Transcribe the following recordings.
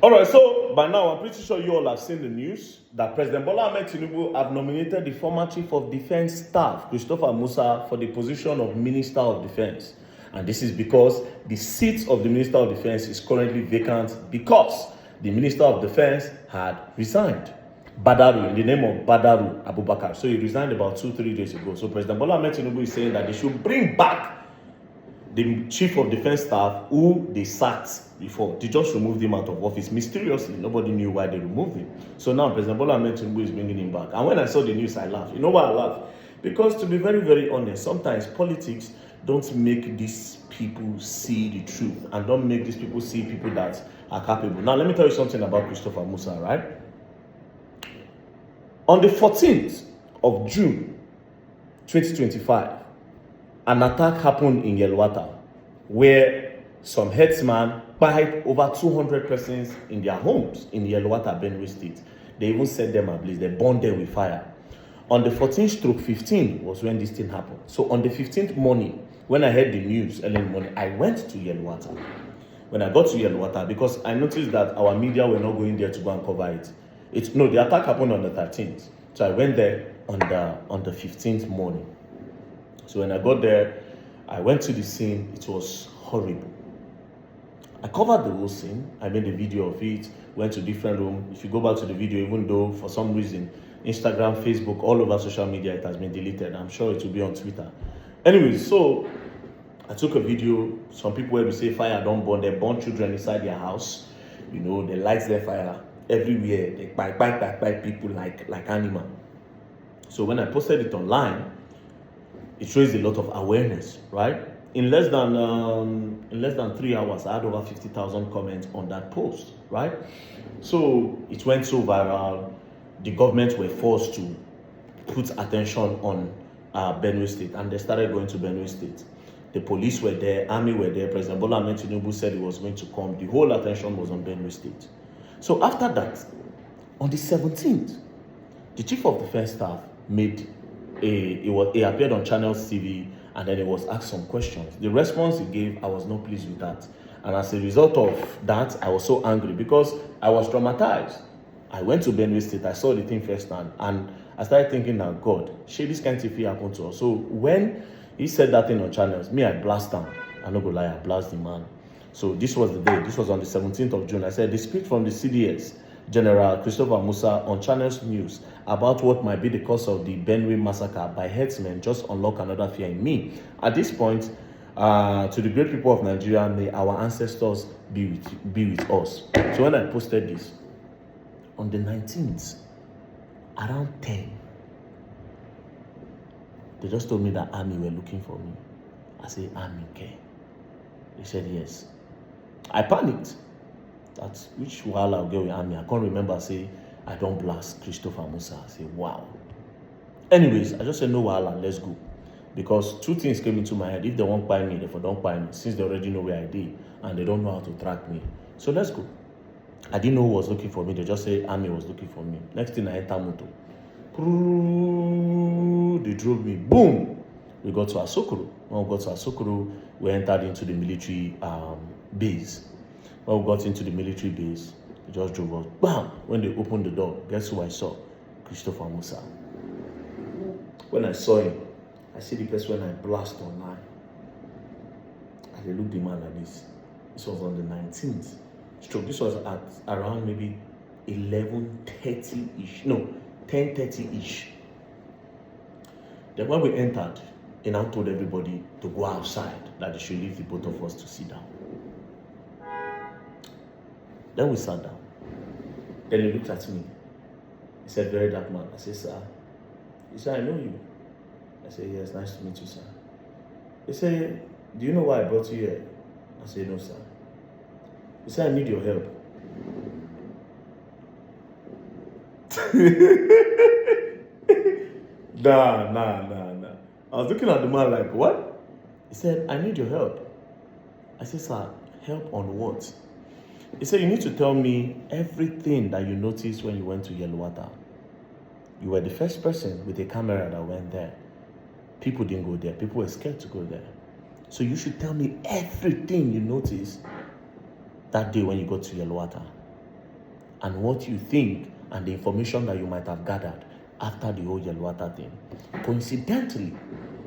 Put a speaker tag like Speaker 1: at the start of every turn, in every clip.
Speaker 1: All right, so by now I'm pretty sure you all have seen the news that President Bola Ahmed Tinubu have nominated the former Chief of Defense Staff, Christopher Musa, for the position of Minister of Defense. And this is because the seat of the Minister of Defense is currently vacant because the Minister of Defense had resigned. Badaru, in the name of Badaru Abubakar. So he resigned about 2-3 days ago. So President Bola Ahmed Tinubu is saying that they should bring back the Chief of Defense Staff who they sacked before. They just removed him out of office mysteriously. Nobody knew why they removed him. So now President Bola Ahmed Tinubu is bringing him back. And when I saw the news, I laughed. You know why I laughed? Because to be very, very honest, sometimes politics don't make these people see the truth and don't make these people see people that are capable. Now, let me tell you something about Christopher Musa, right? On the 14th of June, 2025, an attack happened in Yelewata where some herdsmen killed over 200 persons in their homes in Yelewata, Benue State. They even set them ablaze. They burned them with fire. On the 14th/15 was when this thing happened. So on the 15th morning, when I heard the news early in the morning, I went to Yelewata. When I got to Yelewata, because I noticed that our media were not going there to go and cover it. The attack happened on the 13th. So I went there on the 15th morning. So when I got there, I went to the scene. It was horrible. I covered the whole scene. I made a video of it, went to different rooms. If you go back to the video, even though for some reason, Instagram, Facebook, all over social media, it has been deleted. I'm sure it will be on Twitter. Anyway, so I took a video. Some people will say fire don't burn. They burn children inside their house. You know, they light their fire everywhere. They bite people like animal. So when I posted it online, it raised a lot of awareness, right? In less than 3 hours, I had over 50,000 comments on that post, right? So it went so viral. The government were forced to put attention on Benue State, and they started going to Benue State. The police were there, army were there. President Bola Ahmed Tinubu said he was going to come. The whole attention was on Benue State. So after that, on the 17th, the Chief of Defense Staff he appeared on Channels TV, and then he was asked some questions. The response he gave, I was not pleased with that. And as a result of that, I was so angry because I was traumatized. I went to Benue State, I saw the thing firsthand, and I started thinking that, God, this kind of thing happened to us. So when he said that thing on Channels, me, I blast him. I'm not going to lie, I blast the man. So this was the day. This was on the 17th of June. I said, the speech from the CDS, General Christopher Musa, on Channels News about what might be the cause of the Benue massacre by herdsmen just unlock another fear in me. At this point, to the great people of Nigeria, may our ancestors be with us. So when I posted this, on the 19th, around 10, they just told me that army were looking for me. I said, army, okay? They said, yes. I panicked. That's which while I'll get with army. I can't remember, say, I don't blast Christopher Musa. I say, wow. Anyways, I just said, no, let's go. Because two things came into my head. If they won't buy me, they don't buy me, since they already know where I did and they don't know how to track me. So let's go. I didn't know who was looking for me. They just say army was looking for me. Next thing, I enter moto. They drove me. Boom. We got to Asokoro. When we got to Asokoro, we entered into the military base. When we got into the military base, they just drove us. Bam! When they opened the door, guess who I saw? Christopher Musa. When I saw him, I see the person when I blast online. I looked the man like this. This was on the 19th. This was at around maybe 11:30-ish. No, 10:30-ish. Then when we entered, he now told everybody to go outside, that they should leave the both of us to sit down. Then we sat down. Then he looked at me. He said, very dark man. I said, sir. He said, I know you. I said, yes, nice to meet you, sir. He said, do you know why I brought you here? I said, no, sir. He said, I need your help. Nah. I was looking at the man like, what? He said, I need your help. I said, sir, help on what? He said, you need to tell me everything that you noticed when you went to Yelewata. You were the first person with a camera that went there. People didn't go there. People were scared to go there. So you should tell me everything you noticed that day when you got to Yelewata. and what you think and the information that you might have gathered after the whole Yelewata thing. Coincidentally,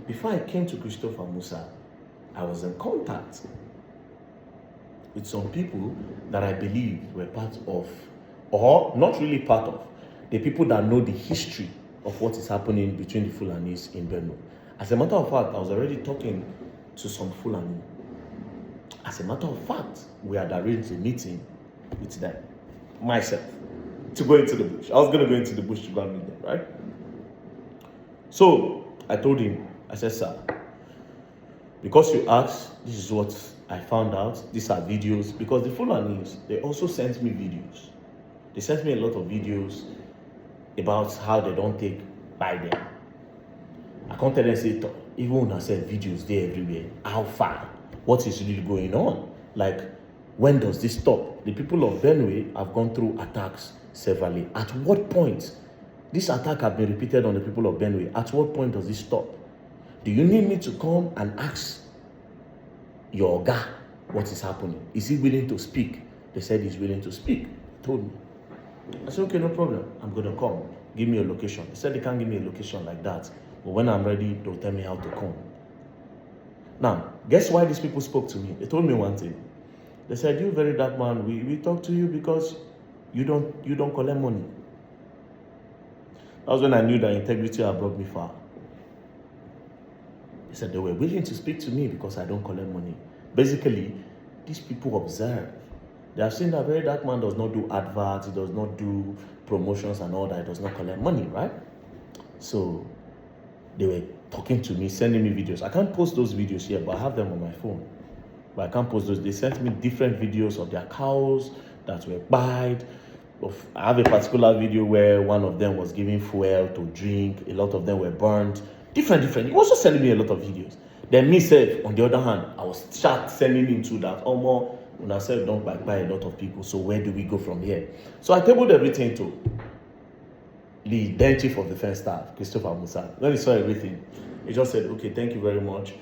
Speaker 1: before I came to Christopher Musa, I was in contact with some people that I believe were part of, or not really part of, the people that know the history of what is happening between the Fulanis in Benue. As a matter of fact, I was already talking to some Fulani. As a matter of fact, we had arranged a meeting with them, myself, to go into the bush. I was going to go into the bush to go and meet them, right? So I told him, I said, sir, because you asked, this is what I found out. These are videos. Because the Fulanis, they also sent me videos. They sent me a lot of videos about how they don't take by them. I can't tell them, say, even when I said videos there everywhere, how far? What is really going on? Like, when does this stop? The people of Benue have gone through attacks severally. At what point? This attack have been repeated on the people of Benue. At what point does this stop? Do you need me to come and ask your guy what is happening? Is he willing to speak? They said he's willing to speak. He told me. I said, okay, no problem. I'm going to come. Give me a location. They said they can't give me a location like that. But when I'm ready, they'll tell me how to come. Now, guess why these people spoke to me? They told me one thing. They said, you very dark man, we talk to you because you don't collect money. That was when I knew that integrity had brought me far. They said they were willing to speak to me because I don't collect money. Basically, these people observe. They have seen that very dark man does not do adverts, he does not do promotions and all that, he does not collect money, right? So they were talking to me, sending me videos. I can't post those videos here, but I have them on my phone. But I can't post those. They sent me different videos of their cows that were buyed. I have a particular video where one of them was giving fuel to drink. A lot of them were burned. Different. He was just sending me a lot of videos. Then me said, on the other hand, I was sending into that. More when I said don't buy a lot of people. So where do we go from here? So I tabled everything to the then chief of defense staff, Christopher Musa. When he saw everything, he just said, okay, thank you very much.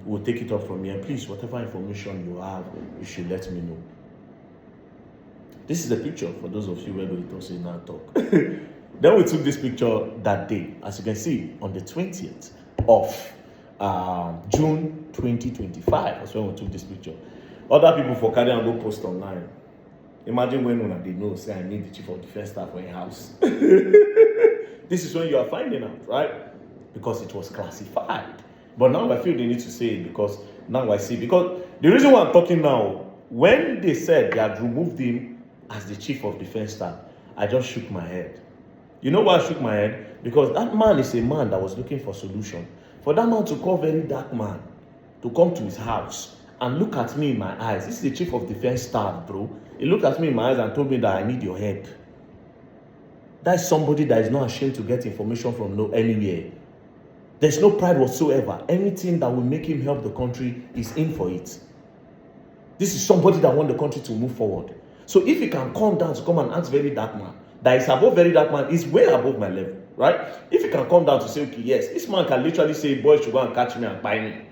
Speaker 1: We'll take it up from here. Please, whatever information you have, you should let me know. This is a picture for those of you who are going to say now talk. Then we took this picture that day, as you can see, on the 20th of June 2025. That's when we took this picture. Other people for carry and go post online. Imagine when they know, say, I need the chief of defense staff for a house. This is when you are finding out, right? Because it was classified. But now I feel they need to say it because now I see. Because the reason why I'm talking now, when they said they had removed him as the chief of defense staff, I just shook my head. You know why I shook my head? Because that man is a man that was looking for solution. For that man to call very dark man to come to his house and look at me in my eyes. This is the chief of defense staff, bro. He looked at me in my eyes and told me that I need your help. That is somebody that is not ashamed to get information from anywhere. There's no pride whatsoever. Anything that will make him help the country is in for it. This is somebody that wants the country to move forward. So if he can come down to come and ask very dark man, that is above very dark man, is way above my level, right? If he can come down to say, okay, yes, this man can literally say, boys should go and catch me and buy me.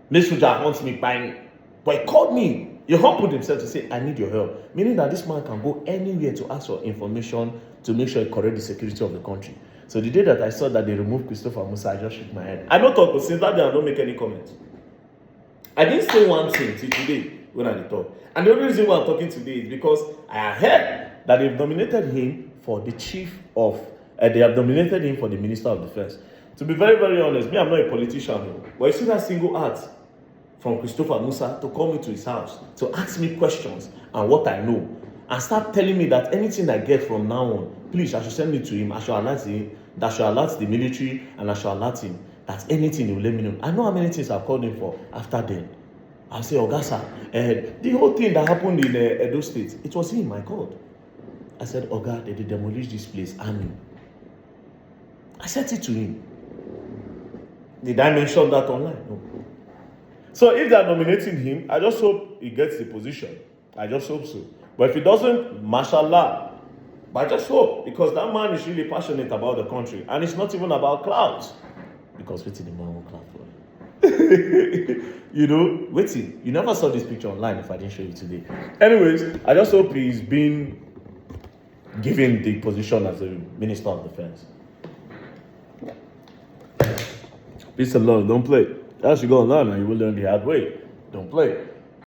Speaker 1: This soldier wants me, buy me. But he called me. He humbled himself to say, I need your help. Meaning that this man can go anywhere to ask for information to make sure he correct the security of the country. So the day that I saw that they removed Christopher Musa, I just shook my head. I don't talk, but since that day I don't make any comments. I didn't say one thing till today when I talk. And the only reason why I'm talking today is because I heard that they've nominated him for the chief of, they have nominated him for the Minister of Defense. To be very, very honest, me, I'm not a politician, but you see that single act from Christopher Musa to call me to his house, to ask me questions and what I know, and start telling me that anything I get from now on, please, I should send it to him, I should alert him, that should alert the military, and I should alert him that anything he will let me know. I know how many things I've called him for after then. I'll say, Ogasa, the whole thing that happened in Edo State, it was him, my God. I said, Oga, they demolish this place, army. I said it to him. Did I mention that online? No. So if they're nominating him, I just hope he gets the position. I just hope so. But if he doesn't, mashallah. But I just hope, because that man is really passionate about the country. And it's not even about clouds. Because waiting, the man will cloud for him. You know, you never saw this picture online if I didn't show you today. Anyways, I just hope he's being given the position as a Minister of Defense. Peace and love. Don't play. As you go on now, you will learn the hard way. Don't play.